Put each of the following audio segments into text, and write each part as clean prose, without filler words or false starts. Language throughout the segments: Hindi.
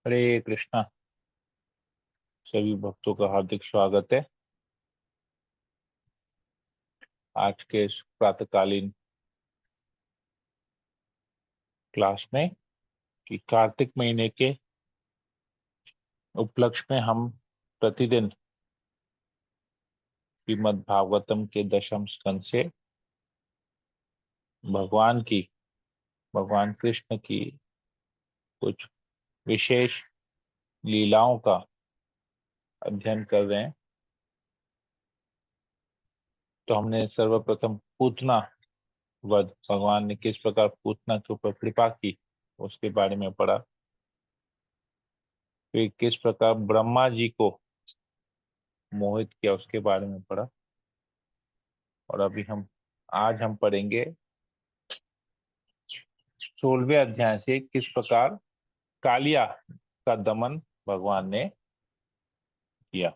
हरे कृष्णा। सभी भक्तों का हार्दिक स्वागत है आज के इस प्रातःकालीन क्लास में। कि कार्तिक महीने के उपलक्ष्य में हम प्रतिदिन श्रीमद् भागवतम के दशम स्कंद से भगवान की भगवान कृष्ण की कुछ विशेष लीलाओं का अध्ययन कर रहे हैं। तो हमने सर्वप्रथम पूतना वध, भगवान ने किस प्रकार पूतना के ऊपर कृपा की उसके बारे में पढ़ा। फिर किस प्रकार ब्रह्मा जी को मोहित किया उसके बारे में पढ़ा। और अभी आज हम पढ़ेंगे 16वें अध्याय से किस प्रकार कालिया का दमन भगवान ने किया।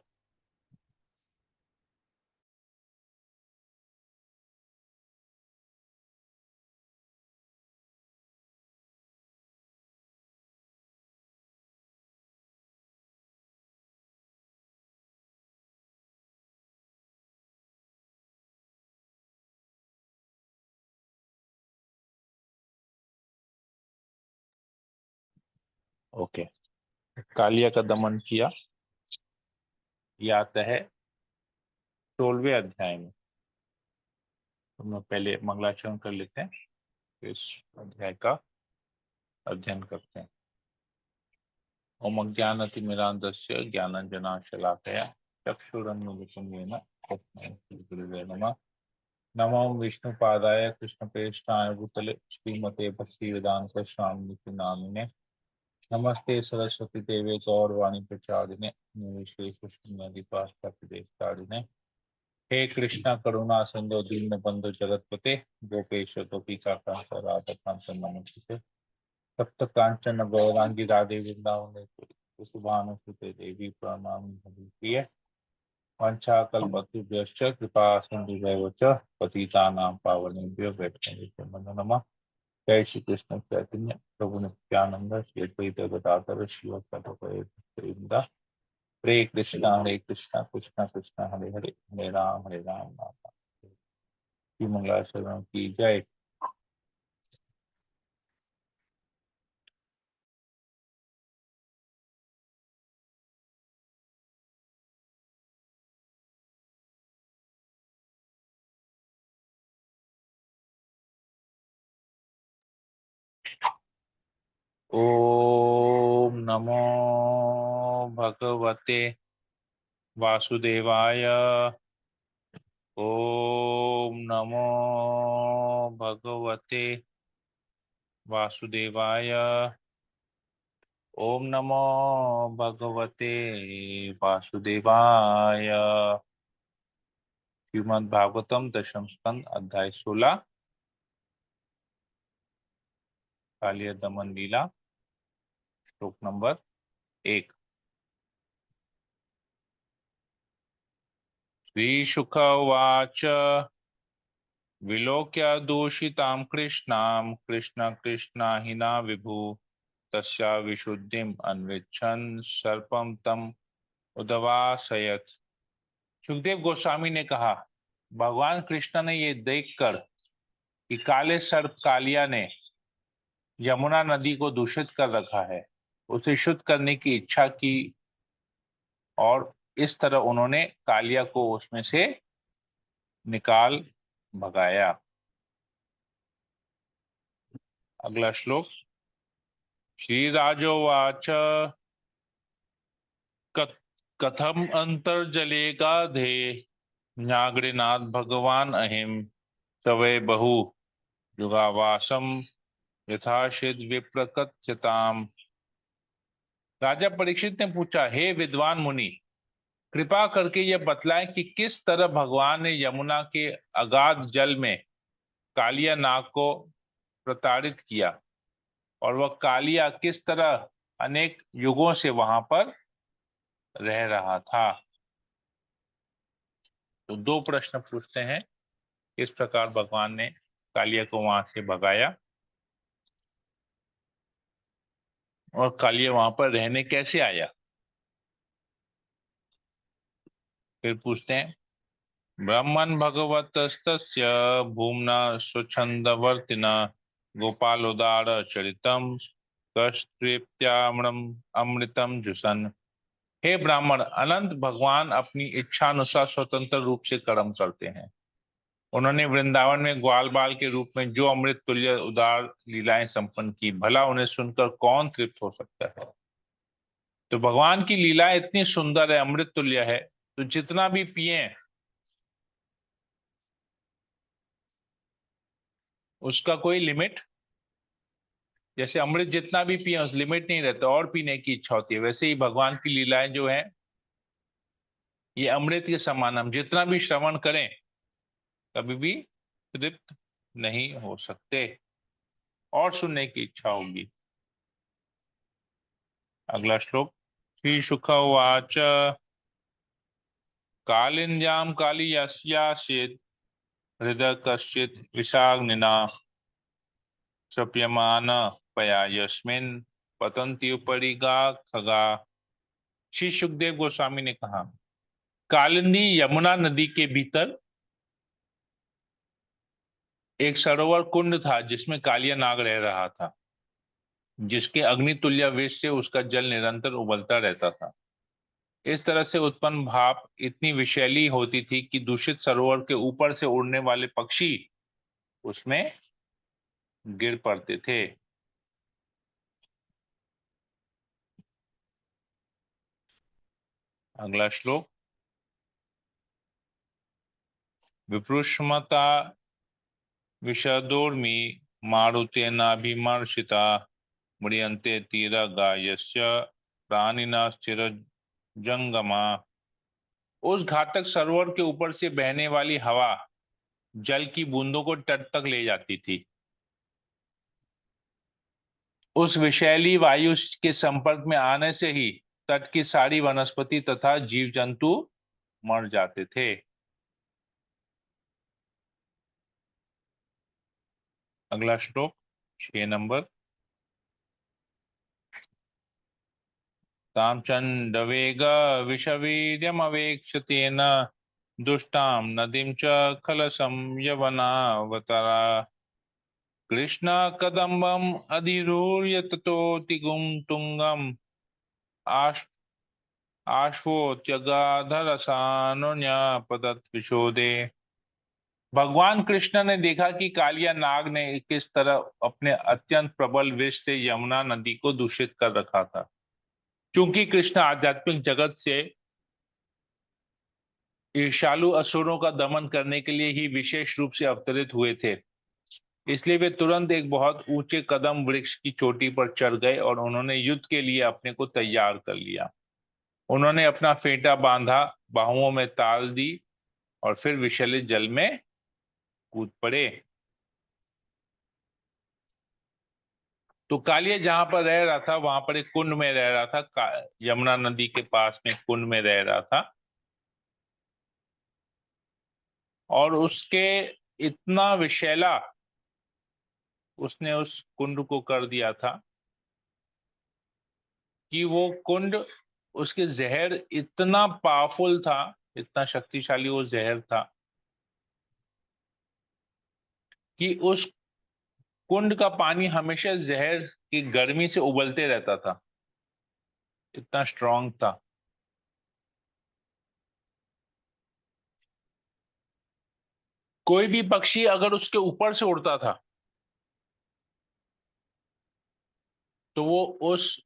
ओके, कालिया का दमन किया यह आता है 16वें अध्याय में। तो हम पहले मंगलाचरण कर लेते हैं, फिर इस अध्याय का अध्ययन करते हैं। ओम अज्ञानतिमिरान्धस्य ज्ञानाञ्जनशलाकया चक्षुरुन्मिलितं येन तस्मै श्रीगुरुवे नमः। नमो विष्णुपादाय कृष्णप्रेष्ठाय भूतले श्रीमते भक्तिवेदांत स्वामिनिति नामिने। नमस्ते सरस्वती देवे गौरवाणी प्रचारिणे निर्विशेष शून्यदिपास्तारिणे। हे कृष्णा करुणा सिंधु दीन बंधु जगतपते गोपेश गोपिका कांत राधा कांत नमस्ते। सप्त कांचन गौरांगी राधे वृंदावन सुभानुसुते देवी प्रणाम प्रिय। वंशाकल्पतरुभ्यश्च कृपा सिन्धुभ्येव च पतितानां पावनेभ्यो वैष्णवेभ्यो नमो नमः। जय श्री कृष्ण चैतन्य प्रभु नित्यानंद श्री अद्वैत गदाधर शिव हरे कृष्णा कृष्णा कृष्णा हरे हरे हरे राम राम राम। श्री मंगलाचरण की जय। ओम नमो भगवते वासुदेवाय। ओम नमो भगवते वासुदेवाय। ओम नमो भगवते वासुदेवाय। श्रीमद् भागवतम दशम स्कंद अध्याय 16 कालिया दमन लीला, श्लोक नंबर 1। श्री शुक उवाच विलोक्य दूषितां कृष्णां कृष्ण कृष्णाहिना विभु तस्या विशुद्धिम अन्विच्छन् सर्पम तम उदवासयत्। सुखदेव गोस्वामी ने कहा, भगवान कृष्ण ने ये देखकर कि काले सर्प कालिया ने यमुना नदी को दूषित कर रखा है, उसे शुद्ध करने की इच्छा की और इस तरह उन्होंने कालिया को उसमें से निकाल भगाया। अगला श्लोक। श्री राजोवाच कथम अंतर्जले गाधे न्यागृणात् भगवान अहिम सवै बहु युगावासम यथाशिद विप्रकथ्यताम। राजा परीक्षित ने पूछा, हे विद्वान मुनि, कृपा करके यह बतलाएं कि किस तरह भगवान ने यमुना के अगाध जल में कालिया नाग को प्रताड़ित किया और वह कालिया किस तरह अनेक युगों से वहां पर रह रहा था। तो दो प्रश्न पूछते हैं, किस प्रकार भगवान ने कालिया को वहां से भगाया। और कालिया वहां पर रहने कैसे आया? फिर पूछते हैं, ब्रह्मन् भगवतस्तस्य भूम्ना स्वच्छन्दवर्तिना गोपालोदार चरितम कस्तृप्त्याम्रम अमृतम जुसन। हे ब्राह्मण, अनंत भगवान अपनी इच्छा अनुसार स्वतंत्र रूप से कर्म करते हैं। उन्होंने वृंदावन में ग्वाल बाल के रूप में जो अमृत तुल्य उदार लीलाएं संपन्न की, भला उन्हें सुनकर कौन तृप्त हो सकता है। तो भगवान की लीलाएं इतनी सुंदर है, अमृत तुल्य है, तो जितना भी पिए उसका कोई लिमिट, जैसे अमृत जितना भी पिए उस लिमिट नहीं रहता, और पीने की इच्छा होती है, वैसे ही भगवान की लीलाएं जो है ये अमृत के समान, हम जितना भी श्रवण करें कभी भी तृप्त नहीं हो सकते, और सुनने की इच्छा होगी। अगला श्लोक। श्री शुक उवाच कालिंद्यां कालियस्यासीत् हृदय कश्चित् विषाग्निना क्षप्यमान पया यस्मिन् पतन्ति उपरि गा खगा। श्री सुखदेव गोस्वामी ने कहा, कालिंदी यमुना नदी के भीतर एक सरोवर कुंड था जिसमें कालिया नाग रह रहा था, जिसके अग्नितुल्य वेश से उसका जल निरंतर उबलता रहता था। इस तरह से उत्पन्न भाप इतनी विषैली होती थी कि दूषित सरोवर के ऊपर से उड़ने वाले पक्षी उसमें गिर पड़ते थे। अगला श्लोक। विप्रुष्मता विशदोर्मि मारुतेनाभिमर्शिता म्रियन्ते तीरगायस्य प्राणिना स्थिर जंगमा। उस घातक सरोवर के ऊपर से बहने वाली हवा जल की बूंदों को तट तक ले जाती थी। उस विषैली वायु के संपर्क में आने से ही तट की सारी वनस्पति तथा जीव जंतु मर जाते थे। अगला श्लोक 6 नंबर। ताम चंडवेग विषवीर्यमवेक्ष तेन दुष्टां नदीं च खलसं यवनावतरा कृष्ण कदम्बम अधिरूह्य ततोतिगुं तुंगम आश आश्वोत्यगाधरसानुन्यपतत् विशोदे। भगवान कृष्ण ने देखा कि कालिया नाग ने किस तरह अपने अत्यंत प्रबल विष से यमुना नदी को दूषित कर रखा था। क्योंकि कृष्ण आध्यात्मिक जगत से ईर्ष्यालु असुरों का दमन करने के लिए ही विशेष रूप से अवतरित हुए थे, इसलिए वे तुरंत एक बहुत ऊंचे कदम वृक्ष की चोटी पर चढ़ गए और उन्होंने युद्ध के लिए अपने को तैयार कर लिया। उन्होंने अपना फेंटा बांधा, बाहुओं में ताल दी और फिर विषैले जल में कूद पड़े। तो कालिया जहां पर रह रहा था वहां पर एक कुंड में रह रहा था, यमुना नदी के पास में कुंड में रह रहा था, और उसके इतना विषैला उसने उस कुंड को कर दिया था कि वो कुंड, उसके जहर इतना पावरफुल था, इतना शक्तिशाली वो जहर था कि उस कुंड का पानी हमेशा जहर की गर्मी से उबलते रहता था, इतना स्ट्रांग था। कोई भी पक्षी अगर उसके ऊपर से उड़ता था तो वो उस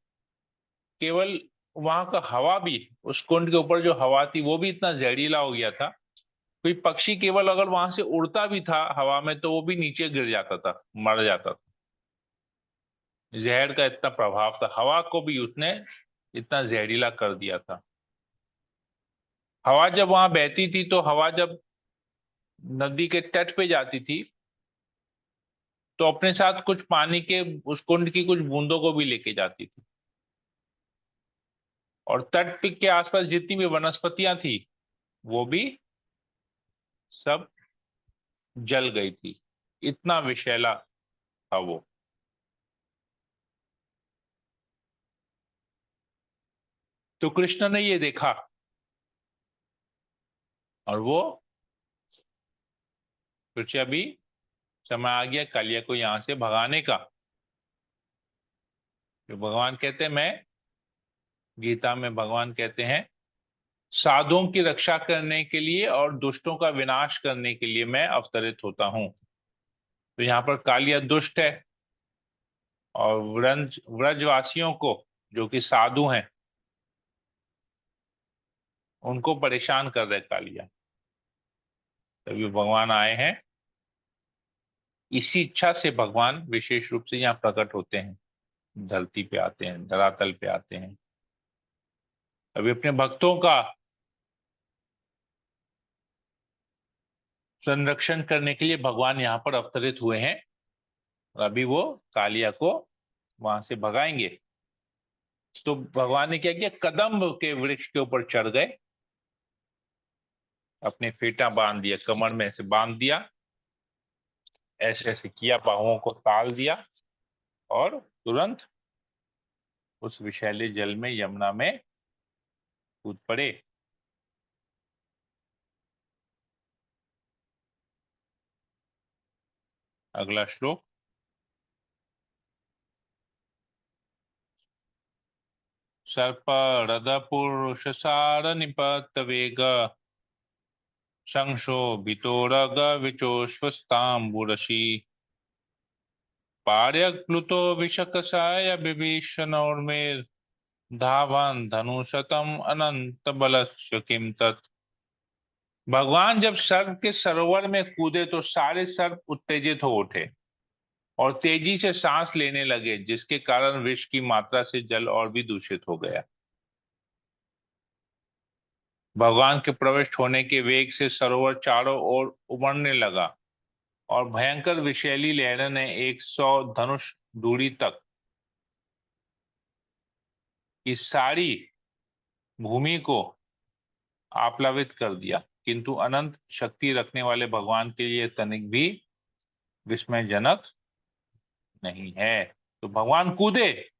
केवल वहां का हवा भी, उस कुंड के ऊपर जो हवा थी वो भी इतना जहरीला हो गया था, कोई पक्षी केवल अगर वहां से उड़ता भी था हवा में तो वो भी नीचे गिर जाता था, मर जाता था। जहर का इतना प्रभाव था, हवा को भी उसने इतना जहरीला कर दिया था। हवा जब वहां बहती थी तो हवा जब नदी के तट पे जाती थी तो अपने साथ कुछ पानी के, उस कुंड की कुछ बूंदों को भी लेके जाती थी, और तट पे के आसपास जितनी भी वनस्पतियां थी वो भी सब जल गई थी, इतना विषैला था वो। तो कृष्ण ने ये देखा और वो सोचे अभी समय आ गया कालिया को यहां से भगाने का। तो भगवान कहते हैं, मैं गीता में भगवान कहते हैं, साधुओं की रक्षा करने के लिए और दुष्टों का विनाश करने के लिए मैं अवतरित होता हूं। तो यहाँ पर कालिया दुष्ट है और व्रजवासियों को, जो कि साधु हैं, उनको परेशान कर रहे कालिया। तभी भगवान आए हैं। इसी इच्छा से भगवान विशेष रूप से यहाँ प्रकट होते हैं, धरती पे आते हैं, धरातल पे आते हैं। अभी अपने भक्तों का संरक्षण करने के लिए भगवान यहाँ पर अवतरित हुए हैं और अभी वो कालिया को वहां से भगाएंगे। तो भगवान ने क्या किया, कदम्ब के वृक्ष के ऊपर चढ़ गए, अपने फेटा बांध दिया, कमर में से बांध दिया, ऐसे ऐसे किया, बाहुओं को ताल दिया और तुरंत उस विषैले जल में, यमुना में कूद पड़े। अगला श्लोक। सर्परदपुरुषसार निपत वेग संक्षोभितोरग विचोष्वस्ताम्बुरशी पार्यक्लुतो विषकसाय विभीषणोर्मेर धावन धनुषतम अनंत बलस्य किम तत्। भगवान जब सर्प के सरोवर में कूदे तो सारे सर्प उत्तेजित हो उठे और तेजी से सांस लेने लगे, जिसके कारण विष की मात्रा से जल और भी दूषित हो गया। भगवान के प्रविष्ट होने के वेग से सरोवर चारों ओर उमड़ने लगा और भयंकर विषैली लहरों ने 100 धनुष दूरी तक की सारी भूमि को आप्लावित कर दिया। किंतु अनंत शक्ति रखने वाले भगवान के लिए तनिक भी विस्मयजनक नहीं है। तो भगवान कूदे,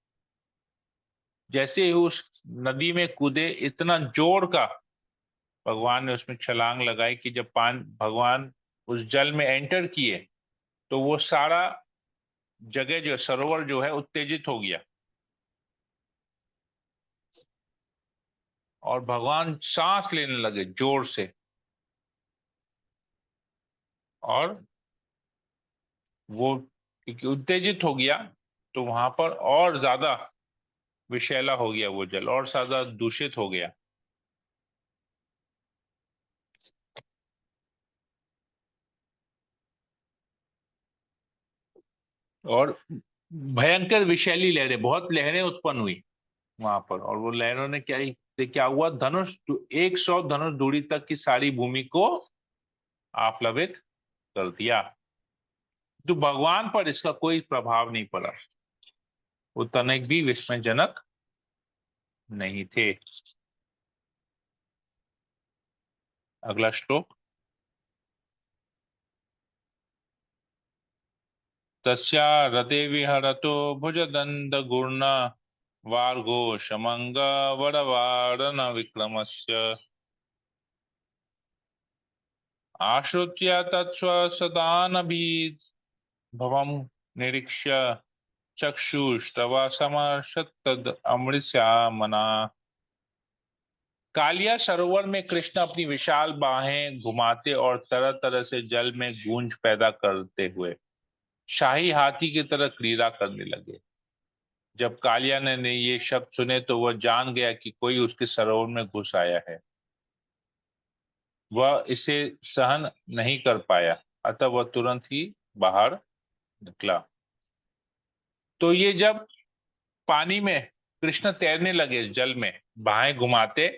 जैसे ही उस नदी में कूदे, इतना जोर का भगवान ने उसमें छलांग लगाई कि जब भगवान उस जल में एंटर किए तो वो सारा जगह जो सरोवर जो है उत्तेजित हो गया और भगवान सांस लेने लगे जोर से। और वो क्योंकि उत्तेजित हो गया तो वहां पर और ज्यादा विषैला हो गया, वो जल और ज्यादा दूषित हो गया। और भयंकर विषैली लहरें, बहुत लहरें उत्पन्न हुई वहां पर। और वो लहरों ने क्या हुआ, 100 धनुष दूरी तक की सारी भूमि को आप्लावित कर दिया। तो भगवान पर इसका कोई प्रभाव नहीं पड़ा, वो तनिक भी विस्मयजनक नहीं थे। अगला श्लोक। तस्या रते विहरतो भुजदंड गुर्ण वार्गो शमंग वरवारण विक्रमस्य आश्रुत्य तत्स्वसदानभीत भवम निरीक्ष्य चक्षुस्तव समर्षतद अमृतस्यामना। कालिया सरोवर में कृष्ण अपनी विशाल बाहें घुमाते और तरह तरह से जल में गूंज पैदा करते हुए शाही हाथी की तरह क्रीड़ा करने लगे। जब कालिया ने ये शब्द सुने तो वह जान गया कि कोई उसके सरोवर में घुस आया है। वह इसे सहन नहीं कर पाया, अतः वह तुरंत ही बाहर निकला। तो ये जब पानी में कृष्ण तैरने लगे, जल में बाहें घुमाते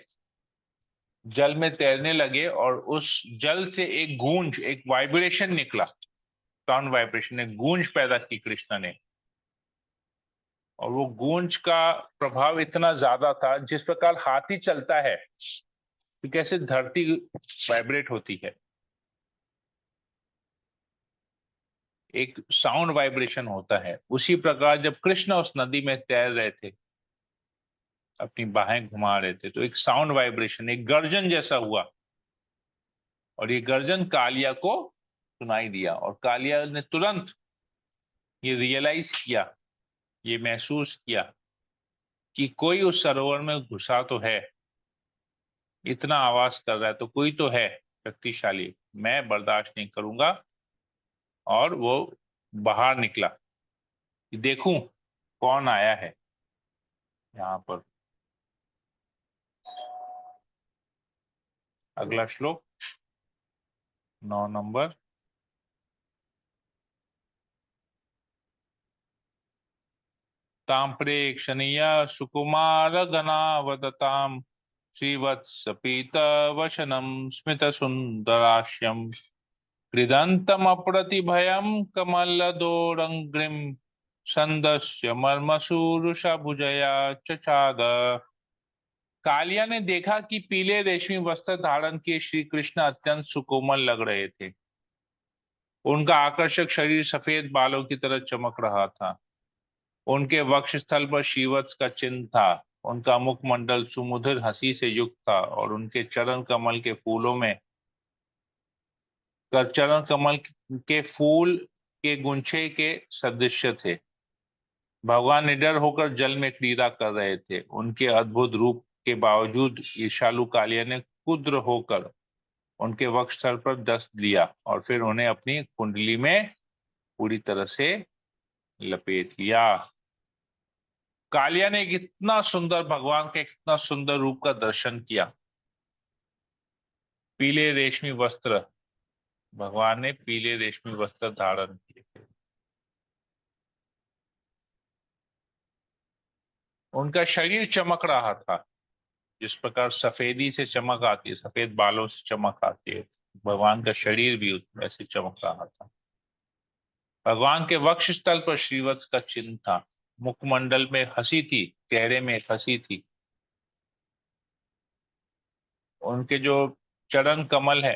जल में तैरने लगे और उस जल से एक गूंज, एक वाइब्रेशन निकला, साउंड वाइब्रेशन ने गूंज पैदा की कृष्ण ने। और वो गूंज का प्रभाव इतना ज्यादा था, जिस प्रकार हाथी चलता है तो कैसे धरती वाइब्रेट होती है, एक साउंड वाइब्रेशन होता है, उसी प्रकार जब कृष्ण उस नदी में तैर रहे थे अपनी बाहें घुमा रहे थे, तो एक साउंड वाइब्रेशन, एक गर्जन जैसा हुआ, और ये गर्जन कालिया को सुनाई दिया, और कालिया ने तुरंत ये रियलाइज किया, ये महसूस किया कि कोई उस सरोवर में घुसा तो है, इतना आवाज कर रहा है तो कोई तो है शक्तिशाली, मैं बर्दाश्त नहीं करूंगा। और वो बाहर निकला कि देखूं कौन आया है यहाँ पर। अगला श्लोक 9 नंबर। तां प्रेक्षणीय सुकुमार गणावदताम श्रीवत्स पीत वशनम स्मित सुंदराश्यम कृदंतम अप्रतिभयम कमलदोरंग्रिम संदस्य मर्मसूरुषा भुजया चचाद। कालिया ने देखा कि पीले रेशमी वस्त्र धारण किए श्री कृष्ण अत्यंत सुकोमल लग रहे थे। उनका आकर्षक शरीर सफेद बालों की तरह चमक रहा था। उनके वक्षस्थल पर शीवत्स का चिन्ह था। उनका मुखमंडल सुमधुर हंसी से युक्त था, और उनके चरण कमल के फूलों में चरण कमल के फूल के गुंछे के सदृश थे। भगवान निडर होकर जल में क्रीड़ा कर रहे थे। उनके अद्भुत रूप के बावजूद ईर्ष्यालु कालिया ने कुद्र होकर उनके वक्षस्थल पर दस्त दिया, और फिर उन्हें अपनी कुंडली में पूरी तरह से लपेट लिया। कालिया ने एक इतना सुंदर भगवान के इतना सुंदर रूप का दर्शन किया। पीले रेशमी वस्त्र, भगवान ने पीले रेशमी वस्त्र धारण किए थे। उनका शरीर चमक रहा था, जिस प्रकार सफेदी से चमक आती है, सफेद बालों से चमक आती है, भगवान का शरीर भी वैसे चमक रहा था। भगवान के वक्ष स्थल पर श्रीवत्स का चिन्ह था। मुखमंडल में हंसी थी, चेहरे में एक हंसी थी। उनके जो चरण कमल है,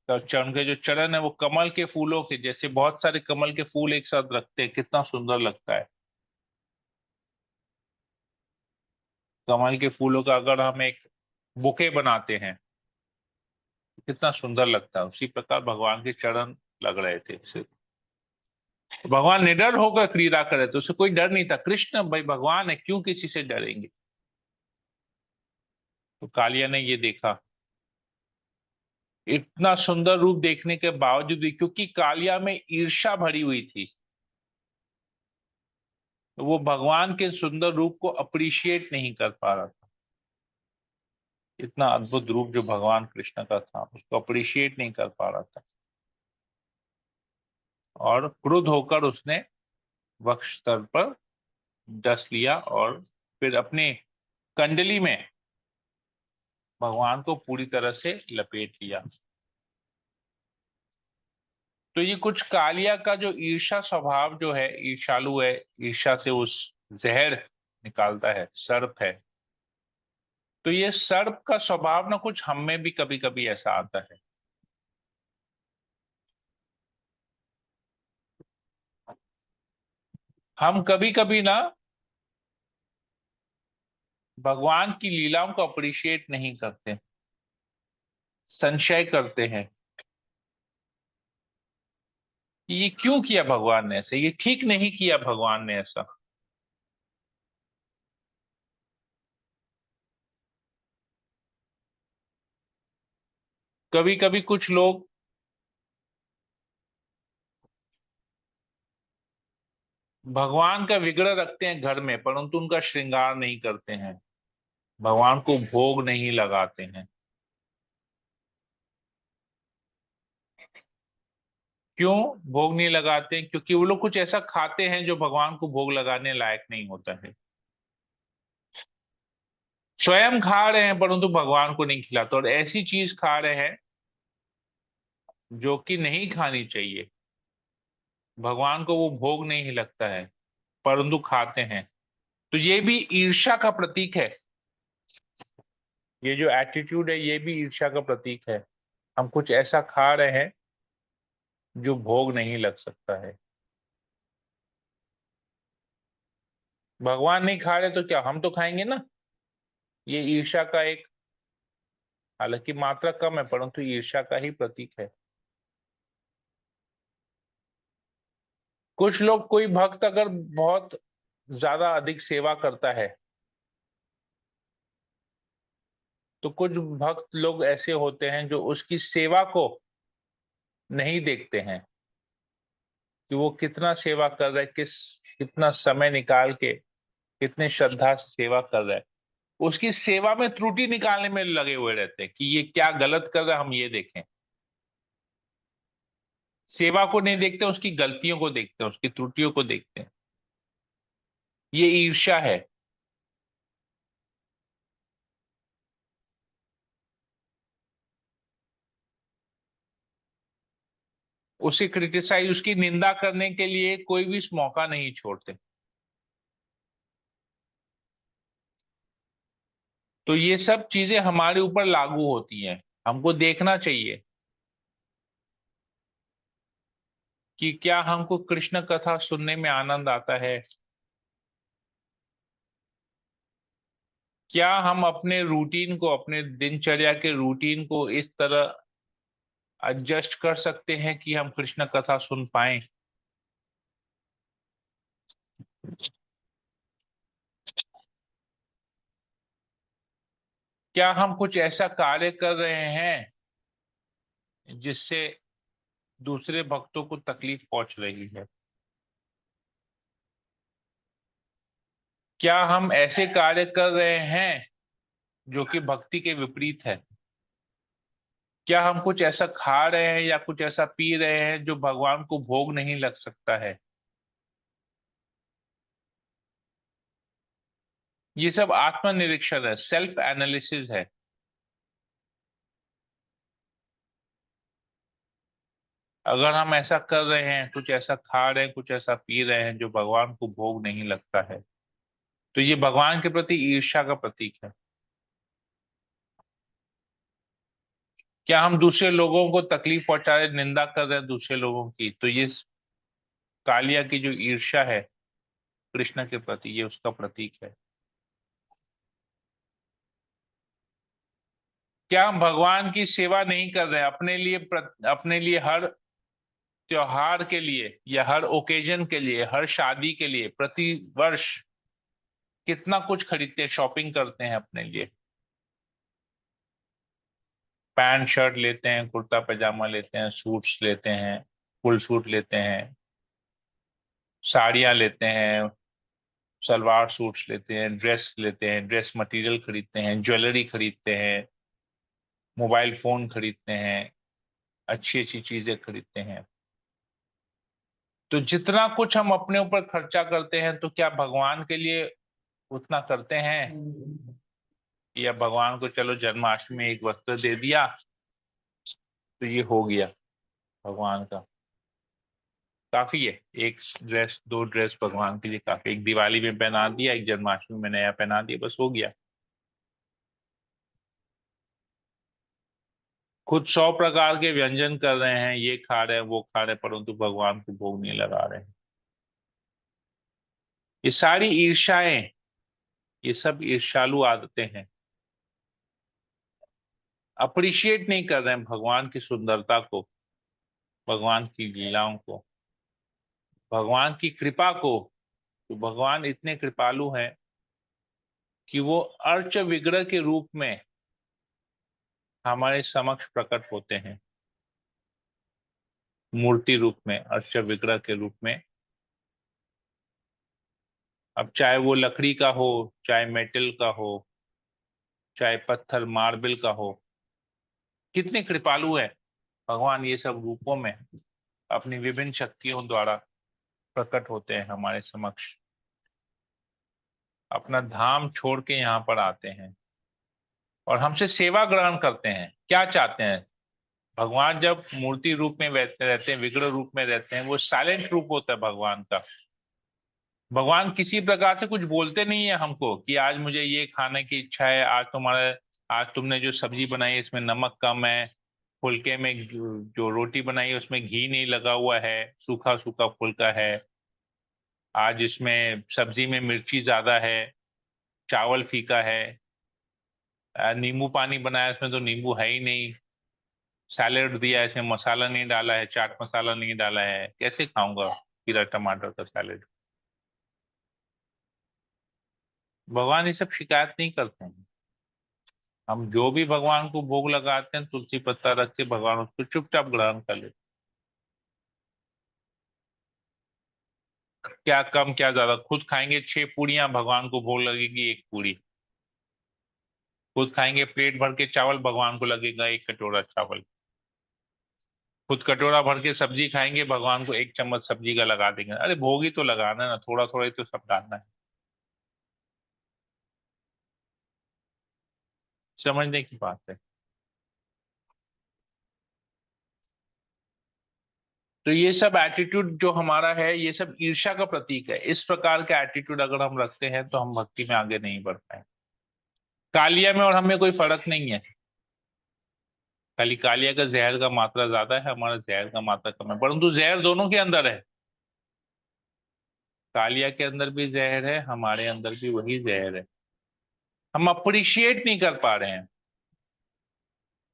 तो उनके जो चरण है वो कमल के फूलों के जैसे, बहुत सारे कमल के फूल एक साथ रखते हैं, कितना सुंदर लगता है। कमल के फूलों का अगर हम एक बुके बनाते हैं, कितना सुंदर लगता है, उसी प्रकार भगवान के चरण लग रहे थे उसे। भगवान निडर होकर क्रीड़ा करे, तो उसे कोई डर नहीं था। कृष्ण भाई भगवान है, क्यों किसी से डरेंगे। तो कालिया ने ये देखा, इतना सुंदर रूप देखने के बावजूद भी, क्योंकि कालिया में ईर्ष्या भरी हुई थी, तो वो भगवान के सुंदर रूप को अप्रिशिएट नहीं कर पा रहा था। इतना अद्भुत रूप जो भगवान कृष्ण का था, उसको अप्रिशिएट नहीं कर पा रहा था, और क्रुद्ध होकर उसने वक्ष स्थल पर डस लिया, और फिर अपने कंडली में भगवान को पूरी तरह से लपेट लिया। तो ये कुछ कालिया का जो ईर्ष्या स्वभाव जो है, ईर्ष्यालु है, ईर्ष्या से उस जहर निकालता है, सर्प है। तो ये सर्प का स्वभाव ना कुछ हम में भी कभी कभी ऐसा आता है। हम कभी कभी ना भगवान की लीलाओं को अप्रिशिएट नहीं करते, संशय करते हैं कि ये क्यों किया भगवान ने ऐसे, ये ठीक नहीं किया भगवान ने ऐसा। कभी कभी कुछ लोग भगवान का विग्रह रखते हैं घर में, परंतु उनका श्रृंगार नहीं करते हैं, भगवान को भोग नहीं लगाते हैं। क्यों भोग नहीं लगाते? क्योंकि वो लोग कुछ ऐसा खाते हैं जो भगवान को भोग लगाने लायक नहीं होता है। स्वयं खा रहे हैं परंतु भगवान को नहीं खिलाते, और ऐसी चीज खा रहे हैं जो कि नहीं खानी चाहिए, भगवान को वो भोग नहीं लगता है, परंतु खाते हैं। तो ये भी ईर्ष्या का प्रतीक है। ये जो एटीट्यूड है ये भी ईर्ष्या का प्रतीक है। हम कुछ ऐसा खा रहे हैं जो भोग नहीं लग सकता है। भगवान नहीं खा रहे तो क्या हम तो खाएंगे ना। ये ईर्ष्या का एक, हालांकि मात्रा कम है परंतु ईर्ष्या का ही प्रतीक है। कुछ लोग, कोई भक्त अगर बहुत ज्यादा अधिक सेवा करता है तो कुछ भक्त लोग ऐसे होते हैं जो उसकी सेवा को नहीं देखते हैं कि वो कितना सेवा कर रहा है, कितना समय निकाल के कितने श्रद्धा से सेवा कर रहा है। उसकी सेवा में त्रुटि निकालने में लगे हुए रहते हैं कि ये क्या गलत कर रहा है, हम ये देखें। सेवा को नहीं देखते, उसकी गलतियों को देखते हैं, उसकी त्रुटियों को देखते हैं। ये ईर्ष्या है। उसे क्रिटिसाइज, उसकी निंदा करने के लिए कोई भी मौका नहीं छोड़ते। तो ये सब चीजें हमारे ऊपर लागू होती हैं। हमको देखना चाहिए कि क्या हमको कृष्ण कथा सुनने में आनंद आता है, क्या हम अपने रूटीन को, अपने दिनचर्या के रूटीन को इस तरह एडजस्ट कर सकते हैं कि हम कृष्ण कथा सुन पाएं। क्या हम कुछ ऐसा कार्य कर रहे हैं जिससे दूसरे भक्तों को तकलीफ पहुंच रही है? क्या हम ऐसे कार्य कर रहे हैं जो कि भक्ति के विपरीत है? क्या हम कुछ ऐसा खा रहे हैं या कुछ ऐसा पी रहे हैं जो भगवान को भोग नहीं लग सकता है? ये सब आत्मनिरीक्षण है, सेल्फ एनालिसिस है। अगर हम ऐसा कर रहे हैं, कुछ ऐसा खा रहे हैं, कुछ ऐसा पी रहे हैं जो भगवान को भोग नहीं लगता है, तो ये भगवान के प्रति ईर्ष्या का प्रतीक है। क्या हम दूसरे लोगों को तकलीफ पहुंचा रहे, निंदा कर रहे हैं दूसरे लोगों की, तो ये कालिया की जो ईर्ष्या है कृष्ण के प्रति, ये उसका प्रतीक है। क्या हम भगवान की सेवा नहीं कर रहे हैं, अपने लिए हर त्योहार के लिए या हर ओकेजन के लिए, हर शादी के लिए प्रति वर्ष कितना कुछ खरीदते हैं, शॉपिंग करते हैं अपने लिए। पैंट शर्ट लेते हैं, कुर्ता पैजामा लेते हैं, सूट्स लेते हैं, फुल सूट लेते हैं, साड़ियां लेते हैं, सलवार सूट्स लेते हैं, ड्रेस लेते हैं, ड्रेस मटेरियल खरीदते हैं, ज्वेलरी खरीदते हैं, मोबाइल फोन खरीदते हैं, अच्छी अच्छी चीजें खरीदते हैं। तो जितना कुछ हम अपने ऊपर खर्चा करते हैं, तो क्या भगवान के लिए उतना करते हैं? या भगवान को चलो जन्माष्टमी में एक वस्त्र दे दिया तो ये हो गया भगवान का, काफी है। एक ड्रेस, दो ड्रेस भगवान के लिए काफी, एक दिवाली में पहना दिया, एक जन्माष्टमी में नया पहना दिया, बस हो गया। खुद 100 प्रकार के व्यंजन कर रहे हैं, ये खा रहे हैं, वो खा रहे हैं, परंतु भगवान को भोग नहीं लगा रहे हैं। ये सारी ईर्ष्याएं, ये सब ईर्ष्यालु आदतें हैं। अप्रिशिएट नहीं कर रहे हैं भगवान की सुंदरता को, भगवान की लीलाओं को, भगवान की कृपा को। तो भगवान इतने कृपालु हैं कि वो अर्च विग्रह के रूप में हमारे समक्ष प्रकट होते हैं, मूर्ति रूप में, अर्च विग्रह के रूप में। अब चाहे वो लकड़ी का हो, चाहे मेटल का हो, चाहे पत्थर मार्बल का हो, कितने कृपालु है भगवान, ये सब रूपों में अपनी विभिन्न शक्तियों द्वारा प्रकट होते हैं हमारे समक्ष, अपना धाम छोड़ के यहाँ पर आते हैं और हमसे सेवा ग्रहण करते हैं। क्या चाहते हैं भगवान? जब मूर्ति रूप में बैठते रहते हैं, विग्रह रूप में रहते हैं, वो साइलेंट रूप होता है भगवान का। भगवान किसी प्रकार से कुछ बोलते नहीं है हमको कि आज मुझे ये खाने की इच्छा है, आज तुमने जो सब्जी बनाई है इसमें नमक कम है, फुलके में जो रोटी बनाई है उसमें घी नहीं लगा हुआ है, सूखा सूखा फुलका है, आज इसमें सब्जी में मिर्ची ज्यादा है, चावल फीका है। नींबू पानी बनाया, इसमें तो नींबू है ही नहीं। सैलेड दिया, इसमें मसाला नहीं डाला है, चाट मसाला नहीं डाला है, कैसे खाऊंगा खीरा टमाटर का सैलेड। भगवान ये सब शिकायत नहीं करते हैं। हम जो भी भगवान को भोग लगाते हैं, तुलसी पत्ता रख के भगवान उसको चुपचाप ग्रहण कर लेते हैं। क्या कम क्या ज्यादा, खुद खाएंगे 6 पूड़ियां, भगवान को भोग लगेगी 1 पूड़ी। खुद खाएंगे पेट भर के चावल, भगवान को लगेगा 1 कटोरा चावल। खुद कटोरा भर के सब्जी खाएंगे, भगवान को 1 चम्मच सब्जी का लगा देंगे। अरे भोग ही तो लगाना है ना, थोड़ा थोड़ा ही तो सब डालना है। समझने की बात है। तो ये सब एटीट्यूड जो हमारा है, ये सब ईर्ष्या का प्रतीक है। इस प्रकार का एटीट्यूड अगर हम रखते हैं तो हम भक्ति में आगे नहीं बढ़ पाए। कालिया में और हमें कोई फर्क नहीं है। खाली कालिया का जहर का मात्रा ज्यादा है, हमारा जहर का मात्रा कम है, परंतु जहर दोनों के अंदर है। कालिया के अंदर भी जहर है, हमारे अंदर भी वही जहर है। हम अप्रिशिएट नहीं कर पा रहे हैं।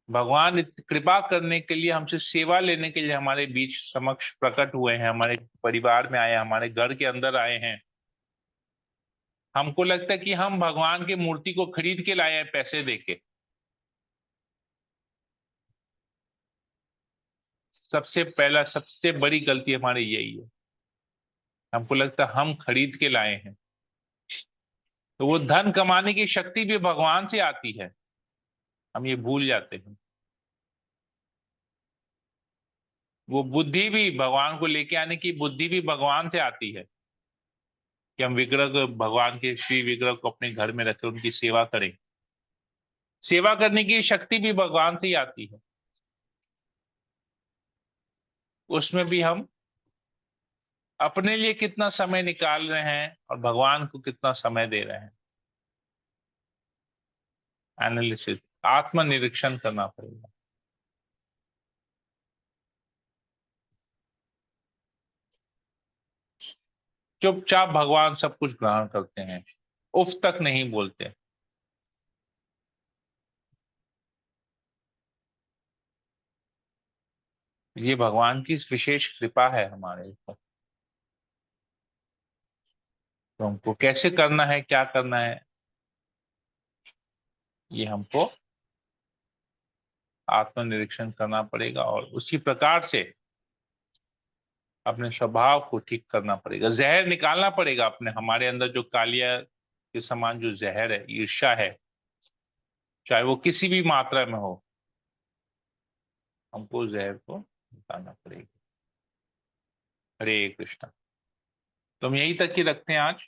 भगवान कृपा करने के लिए, हमसे सेवा लेने के लिए हमारे बीच समक्ष प्रकट हुए हैं, हमारे परिवार में आए हैं, हमारे घर के अंदर आए हैं। हमको लगता है कि हम भगवान की मूर्ति को खरीद के लाए हैं पैसे देके। सबसे पहला, सबसे बड़ी गलती हमारी यही है। हमको लगता है हम खरीद के लाए हैं। तो वो धन कमाने की शक्ति भी भगवान से आती है, हम ये भूल जाते हैं। वो बुद्धि भी, भगवान को लेके आने की बुद्धि भी भगवान से आती है, कि हम विग्रह भगवान के श्री विग्रह को अपने घर में रखें, उनकी सेवा करें। सेवा करने की शक्ति भी भगवान से ही आती है। उसमें भी हम अपने लिए कितना समय निकाल रहे हैं और भगवान को कितना समय दे रहे हैं। एनालिसिस, आत्मनिरीक्षण करना पड़ेगा। चुपचाप भगवान सब कुछ ग्रहण करते हैं, उफ तक नहीं बोलते। ये भगवान की विशेष कृपा है हमारे ऊपर। तो हमको कैसे करना है, क्या करना है, ये हमको आत्मनिरीक्षण करना पड़ेगा, और उसी प्रकार से अपने स्वभाव को ठीक करना पड़ेगा। जहर निकालना पड़ेगा अपने, हमारे अंदर जो कालिया के समान जो जहर है, ईर्ष्या है, चाहे वो किसी भी मात्रा में हो, हमको उस जहर को निकालना पड़ेगा। हरे कृष्णा। तो हम यही तक ही रखते हैं आज,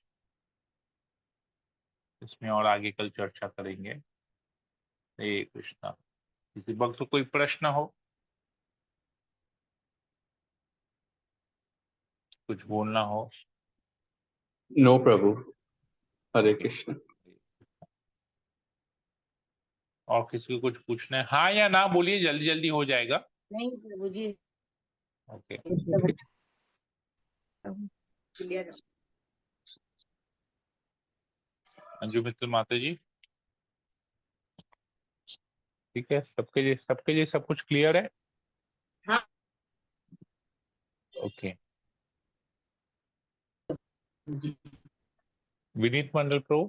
इसमें और आगे कल चर्चा करेंगे। हरे कृष्णा। किसी वक्त कोई प्रश्न हो, कुछ बोलना हो। नो प्रभु, हरे कृष्ण। और किसी को कुछ पूछना है, हाँ या ना बोलिए, जल्दी जल्दी हो जाएगा। नहीं प्रभु जी, ओके। क्लियर। अंजू मित्तल माता जी, ठीक है, सबके लिए सब कुछ क्लियर है। हाँ ओके। जी। विनीत मंडल प्रो।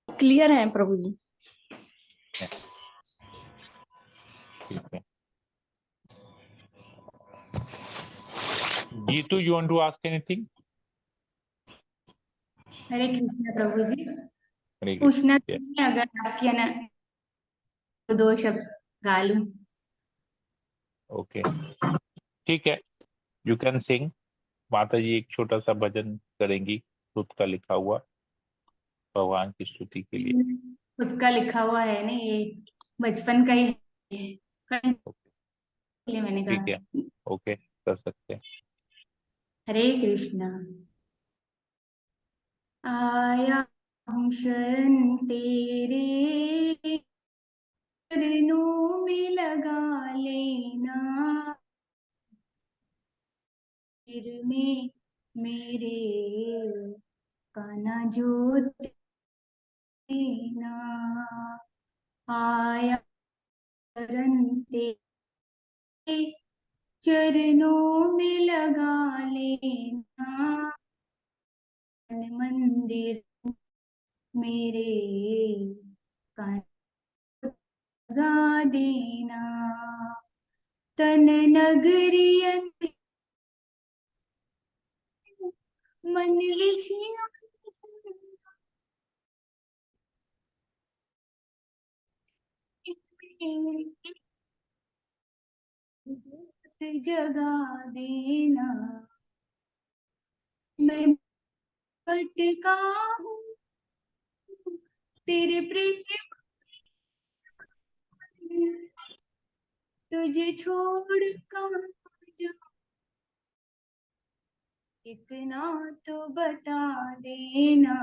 क्लियर है प्रभु जी। ठीक है। Geetu, you want to ask anything? Hare Krishna Prabhu ji. Hare पूछना कृष्ण। चाहिए अगर आपकी है ना, तो 2 शब्द गा लूं। ओके, ठीक है, यू कैन सिंग। माता जी एक छोटा सा भजन करेंगी, खुद का लिखा हुआ, भगवान की स्तुति के लिए। खुद का लिखा हुआ है ना ये, बचपन का ही है, इसलिए मैंने ठीक कहा। है, ओके, कर सकते हैं। हरे कृष्णा। आया हूँ शरण तेरे, चरणों में लगा लेना, फिर में मेरे कान्हा ज्योत देना, आया शरण तेरे चरणों में लगा लेना, मन मंदिर मेरे कान्हा लगा देना, तन नगरी अंत मन विषय जगा देना, मैं भटका हूँ तेरे प्रेम, तुझे छोड़ कर जा, इतना तो बता देना,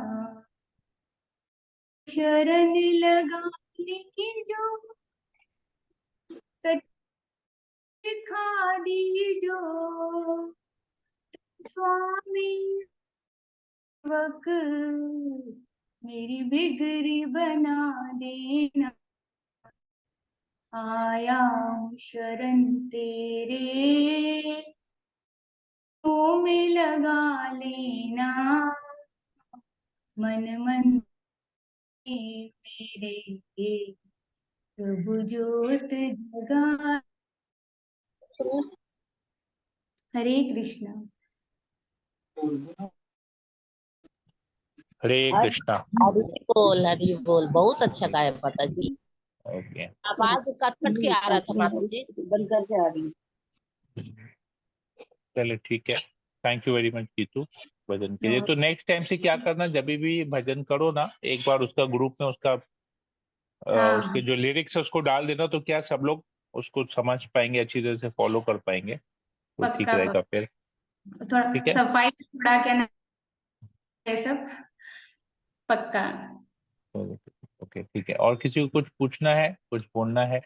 शरण लगा ले जो दिखा दी जो, स्वामी वक मेरी बिगड़ी बना देना, आया हूँ शरण तेरे तो में लगा लेना, मन मन मेरे प्रभु ज्योत जगा। हरे कृष्णा। हरे कृष्णा। हरि बोल, बहुत अच्छा गाया माता जी। ओके, आवाज कट के आ रहा था माता जी। बंद करके आ रही चलो ठीक है। Thank you very much Geetu भजन के लिए। तो नेक्स्ट टाइम से क्या करना, जब भी भजन करो ना, एक बार उसका ग्रुप में उसका उसके जो लिरिक्स है उसको डाल देना, तो क्या सब लोग उसको समझ पाएंगे, अच्छी तरह से फॉलो कर पाएंगे, तो ठीक पक्का रहेगा फिर। थोड़ा ठीक है, सफाई थोड़ा क्या ना ये सब पक्का। ओके ठीक है। और किसी को कुछ पूछना है, कुछ बोलना है?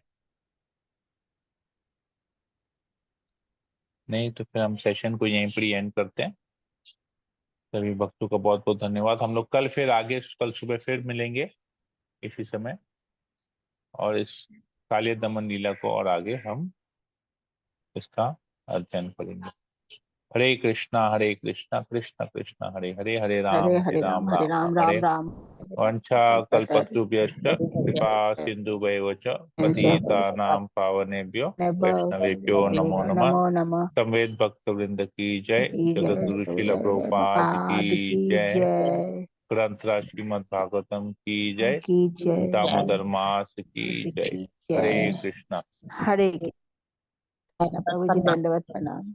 नहीं तो फिर हम सेशन को यहीं पर एंड करते हैं। सभी भक्तों का बहुत बहुत धन्यवाद। हम लोग कल फिर आगे, कल सुबह फिर मिलेंगे इसी समय, और इस कालिया दमन लीला को और आगे हम इसका अध्ययन करेंगे। हरे कृष्णा कृष्ण कृष्ण हरे हरे, हरे हरे राम राम हरे राम राम हरे। राम राम वंशा कल्पतरुभ्यश्च कृपा सिन्धुभैव च पतितानां पावनेभ्यो वैष्णवेभ्यो नमो नमः। नमो नमः संवेद भक्त वृंद की जय। की जगत जय गुरु शिल प्रभुपाद प्रभुपाद की की जय। जय ग्रंथराज श्रीमद् भागवतम की जय। की जय दामोदर मास की जय। की हरे जय। कृष्णा। हरे कृष्णा। प्रभु जी दंडवत प्रणाम।